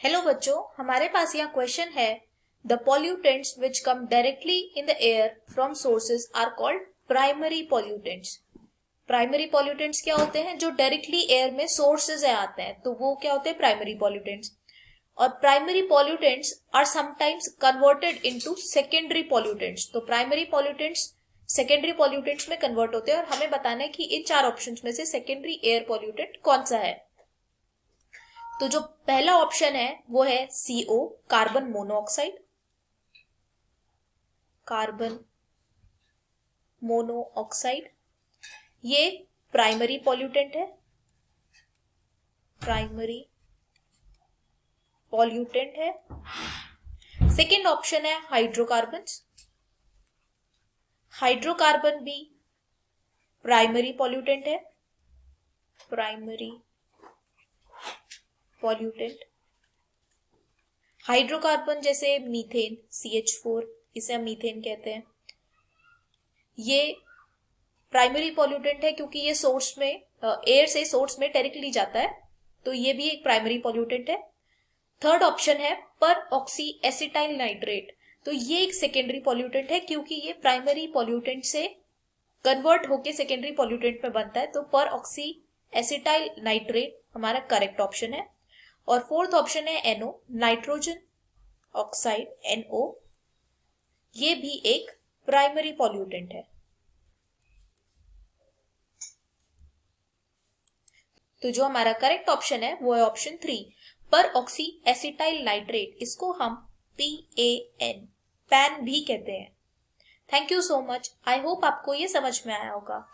Hello बच्चों, हमारे पास यहाँ क्वेश्चन है the pollutants which come directly in the air from sources are called primary pollutants. Primary pollutants क्या होते हैं? जो डायरेक्टली एयर में सोर्सेज से आते हैं, तो वो क्या होते हैं? Primary pollutants. और primary pollutants are sometimes converted into secondary pollutants. तो प्राइमरी पॉल्यूटेंट्स सेकेंडरी पॉल्यूटेंट्स में कन्वर्ट होते हैं और हमें बताना है कि इन चार ऑप्शंस में से सेकेंडरी एयर पॉल्यूटेंट कौन सा है। तो जो पहला ऑप्शन है वो है CO, carbon monoxide. Carbon monoxide ये प्राइमरी पॉल्यूटेंट है। प्राइमरी पॉल्यूटेंट है। सेकेंड ऑप्शन है हाइड्रोकार्बन्स। हाइड्रोकार्बन भी प्राइमरी पॉल्यूटेंट है। प्राइमरी पॉल्यूटेंट हाइड्रोकार्बन जैसे मीथेन CH4, इसे हम मीथेन कहते हैं, ये प्राइमरी पॉल्यूटेंट है क्योंकि ये सोर्स में एयर से सोर्स में डायरेक्टली जाता है, तो ये भी एक प्राइमरी पॉल्यूटेंट है। थर्ड ऑप्शन है पर ऑक्सी एसिटाइल नाइट्रेट। तो ये एक सेकेंडरी पॉल्यूटेंट है क्योंकि ये प्राइमरी पॉल्यूटेंट से कन्वर्ट होके सेकेंडरी पॉल्यूटेंट में बनता है, तो पर ऑक्सी एसिटाइल नाइट्रेट हमारा करेक्ट ऑप्शन है। और फोर्थ ऑप्शन है NO, नाइट्रोजन ऑक्साइड NO, ये भी एक प्राइमरी पॉल्यूटेंट है। तो जो हमारा करेक्ट ऑप्शन है वो है ऑप्शन 3, पर ऑक्सी एसिटाइल नाइट्रेट। इसको हम PAN पैन भी कहते हैं। Thank you so much. I hope आपको ये समझ में आया होगा।